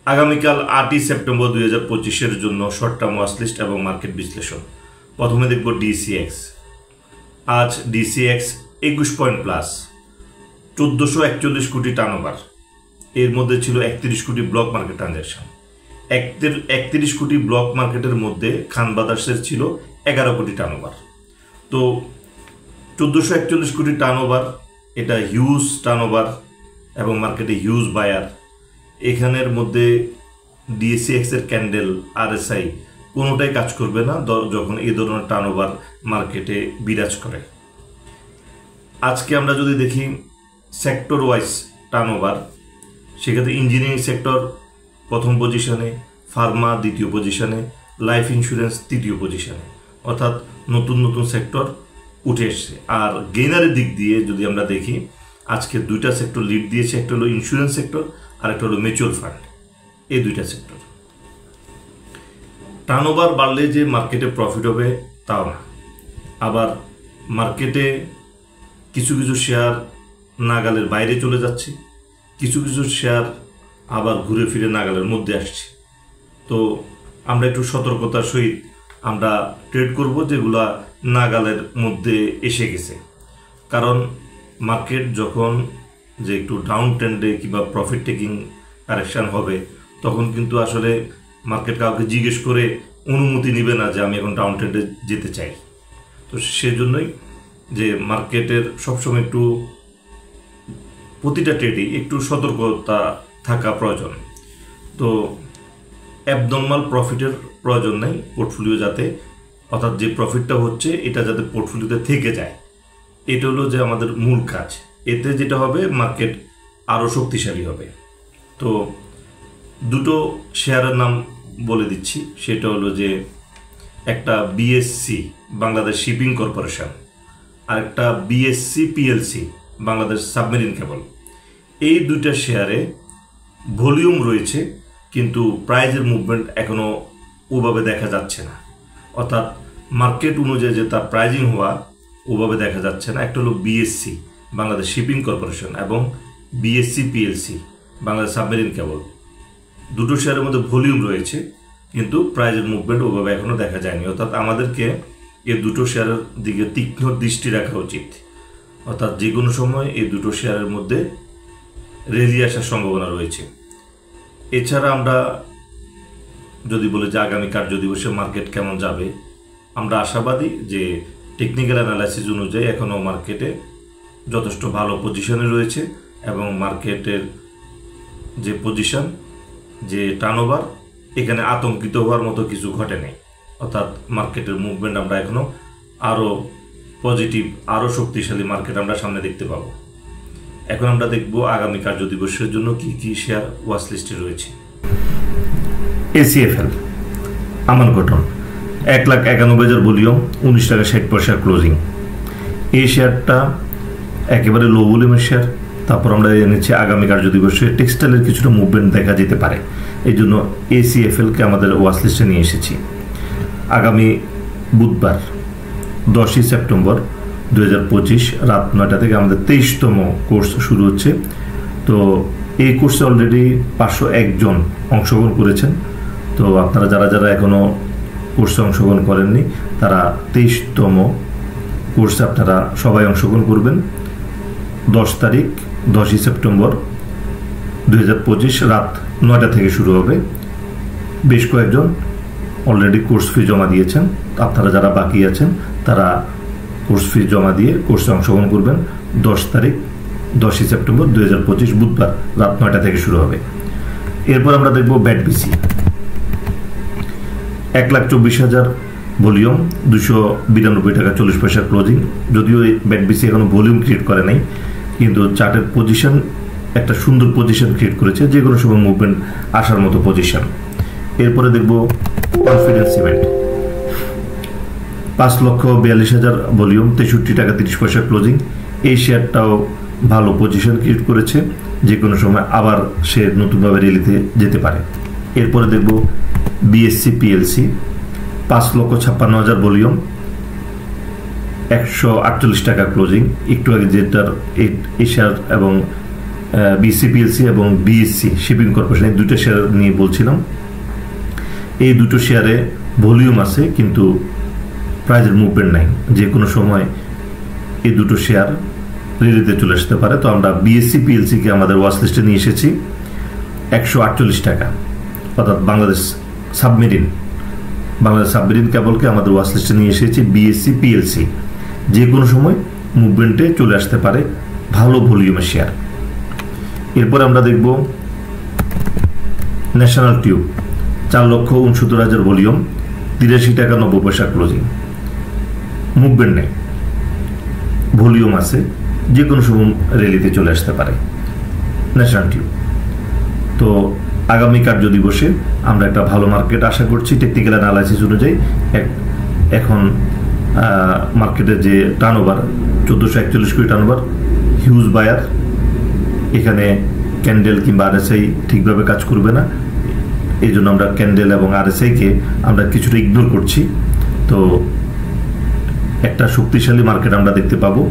আগামীকাল 8ই সেপ্টেম্বর 2025-এর জন্য short term watch list এবং মার্কেট বিশ্লেষণ। প্রথমে দেখব ডিসিএক্স। আজ ডিসিএক্স 21 পয়েন্ট প্লাস, 1441 কোটি টার্নওভার। এর মধ্যে ছিল 31 কোটি ব্লক মার্কেট ট্রানজ্যাকশন। 31 কোটি ব্লক মার্কেটের মধ্যে খান ব্রাদার্সের ছিল 11 কোটি টার্নওভার। তো 1441 কোটি টার্নওভার, এটা হিউজ টার্নওভার এবং মার্কেটে হিউজ বায়ার। এখানের মধ্যে ডিএসিএক্স এর ক্যান্ডেল, আরএসআই কোনোটাই কাজ করবে না যখন এই ধরনের টার্নওভার মার্কেটে বিরাজ করে। আজকে আমরা যদি দেখি সেক্টর ওয়াইজ টার্নওভার, সেক্ষেত্রে ইঞ্জিনিয়ারিং সেক্টর প্রথম পজিশনে, ফার্মা দ্বিতীয় পজিশনে, লাইফ ইন্স্যুরেন্স তৃতীয় পজিশনে, অর্থাৎ নতুন নতুন সেক্টর উঠে এসছে। আর গেইনারের দিক দিয়ে যদি আমরা দেখি, আজকে দুইটা সেক্টর লিড দিয়েছে, একটা হলো ইন্স্যুরেন্স সেক্টর আর একটা হলো মিউচুয়াল ফান্ড। এই দুইটা সেক্টর। টার্নওভার বাড়লে যে মার্কেটে প্রফিট হবে তাও না, আবার মার্কেটে কিছু কিছু শেয়ার নাগালের বাইরে চলে যাচ্ছে, কিছু কিছু শেয়ার আবার ঘুরে ফিরে নাগালের মধ্যে আসছে। তো আমরা একটু সতর্কতার সহিত আমরা ট্রেড করব যেগুলা নাগালের মধ্যে এসে গেছে। কারণ মার্কেট যখন যে একটু ডাউন ট্রেন্ডে কিংবা প্রফিট টেকিং কারেকশান হবে, তখন কিন্তু আসলে মার্কেট কাউকে জিজ্ঞেস করে অনুমতি নেবে না যে আমি এখন ডাউন ট্রেন্ডে যেতে চাই। তো সেজন্যই যে মার্কেটের সবসময় একটু প্রতিটা ট্রেডেই একটু সতর্কতা থাকা প্রয়োজন। তো অ্যাবনর্মাল প্রফিটের প্রয়োজন নেই পোর্টফোলিও, যাতে অর্থাৎ যে প্রফিটটা হচ্ছে এটা যাতে পোর্টফোলিওতে থেকে যায়, এটা হলো যে আমাদের মূল কাজ। এতে যেটা হবে, মার্কেট আরও শক্তিশালী হবে। তো দুটো শেয়ারের নাম বলে দিচ্ছি, সেটা হলো যে একটা বিএসসি বাংলাদেশ শিপিং কর্পোরেশন, আর একটা BSc PLC Bangladesh submarine cable. এই দুইটা শেয়ারে ভলিউম রয়েছে, কিন্তু প্রাইজের মুভমেন্ট এখনও ওভাবে দেখা যাচ্ছে না, অর্থাৎ মার্কেট অনুযায়ী যে তার প্রাইজিং হওয়া ওভাবে দেখা যাচ্ছে না। একটা হলো বিএসসি বাংলাদেশ শিপিং কর্পোরেশন এবং BSc PLC Bangladesh submarine cable. দুটো শেয়ারের মধ্যে ভলিউম রয়েছে, কিন্তু প্রাইজের মুভমেন্ট ওভাবে এখনও দেখা যায়নি। অর্থাৎ আমাদেরকে এই দুটো শেয়ারের দিকে তীক্ষ্ণ দৃষ্টি রাখা উচিত। অর্থাৎ যে কোনো সময় এই দুটো শেয়ারের মধ্যে রেলি আসার সম্ভাবনা রয়েছে। এছাড়া আমরা যদি বলি যে আগামী কার্যদিবসে মার্কেট কেমন যাবে, আমরা আশাবাদী যে টেকনিক্যাল অ্যানালাইসিস অনুযায়ী এখনও মার্কেটে যথেষ্ট ভালো পজিশনে রয়েছে এবং মার্কেটের যে পজিশন, যে টার্নওভার, এখানে আতঙ্কিত হওয়ার মতো কিছু ঘটে নেই। অর্থাৎ মার্কেটের মুভমেন্ট আমরা এখনও আরও পজিটিভ, আরও শক্তিশালী মার্কেট আমরা সামনে দেখতে পাবো। এখন আমরা দেখব আগামী কার্যদিবসের জন্য কি কি শেয়ার ওয়াচ লিস্টে রয়েছে। এসিএফএল আমান কটন 1,91,000 ভলিউম, 19 টাকা 60 পয়সার ক্লোজিং। এই শেয়ারটা একেবারে লো ভলিউমের শেয়ার। তারপর আমরা এনেছি আগামী কার্যদিবসে টেক্সটাইলের কিছুটা মুভমেন্ট দেখা যেতে পারে, এই জন্য এসিএফএলকে আমাদের ওয়াচ লিস্টে নিয়ে এসেছি। আগামী বুধবার 10ই সেপ্টেম্বর 2025 রাত 9টা থেকে আমাদের 23তম কোর্স শুরু হচ্ছে। তো এই কোর্সে অলরেডি 501 জন অংশগ্রহণ করেছেন। তো আপনারা যারা যারা এখনও কোর্সে অংশগ্রহণ করেননি, তারা 23তম কোর্সে আপনারা সবাই অংশগ্রহণ করবেন। 10 তারিখ 10ই সেপ্টেম্বর 2025 রাত 9টা থেকে শুরু হবে। বেশ কয়েকজন অলরেডি কোর্স ফি জমা দিয়েছেন। আপনারা যারা বাকি আছেন তারা কোর্স ফি জমা দিয়ে কোর্সে অংশগ্রহণ করবেন। 10 তারিখ 10ই সেপ্টেম্বর 2025 বুধবার রাত 9টা থেকে শুরু হবে। এরপর আমরা দেখব ব্যাটবিসি 1,24,000 ভলিউম, 292 টাকা 40 পয়সার ক্লোজিং। যদিও এই ব্যাটবিসি এখনো ভলিউম ক্রিয়েট করে নাই, কিন্তু চার্টের পজিশন একটা সুন্দর পজিশন ক্রিয়েট করেছে, যে কোনো সময় মুভমেন্ট আসার মতো পজিশন। এরপরে দেখব কনফিডেন্স সিমেন্ট 5,42,000 ভলিউম, 63 টাকা 30 পয়সার ক্লোজিং। এই শেয়ারটাও ভালো পজিশন ক্রিয়েট করেছে, যে কোনো সময় আবার সে নতুনভাবে রেলিতে যেতে পারে। এরপরে দেখব বিএসসি পিএলসি 5,56,000 ভলিউম, 148 টাকা ক্লোজিং। একটু আগে যেটার এই শেয়ার এবং বিসিপিএলসি এবং বিএসসি শিপিং কর্পোরেশন, এই দুটো শেয়ার নিয়ে বলছিলাম। এই দুটো শেয়ারে ভলিউম আছে কিন্তু প্রাইজের মুভমেন্ট নাই, যে কোনো সময় এই দুটো শেয়ার রেলিতে চলে আসতে পারে। তো আমরা বিএসসি পিএলসিকে আমাদের ওয়াচ লিস্টে নিয়ে এসেছি 148 টাকা, অর্থাৎ বাংলাদেশ সাবমেরিন কেবলকে আমাদের ওয়াচ লিস্টে নিয়ে এসেছি। বিএসসি পিএলসি যে কোনো সময় মুভমেন্টে চলে আসতে পারে, ভালো ভলিউমের শেয়ার। এরপর আমরা দেখব ন্যাশনাল টিউব, 4,69,000 ভলিউম, 83 টাকা 90 পয়সা ক্লোজিং, মুভমেন্ট নেই, ভলিউম আছে, যে কোনো সময় র্যালিতে চলে আসতে পারে ন্যাশনাল টিউব। তো আগামী কার্য দিবসে আমরা একটা ভালো মার্কেট আশা করছি। টেকনিক্যাল অ্যানালাইসিস অনুযায়ী এখন মার্কেটের যে টার্নওভার 1441 কোটি টার্নওভার, হিউজ বায়ার, এখানে ক্যান্ডেল কিংবা আরএসআই ঠিকভাবে কাজ করবে না, এই জন্য আমরা ক্যান্ডেল এবং আরএসআইকে আমরা কিছুটা ইগনোর করছি। তো একটা শক্তিশালী মার্কেট আমরা দেখতে পাবো।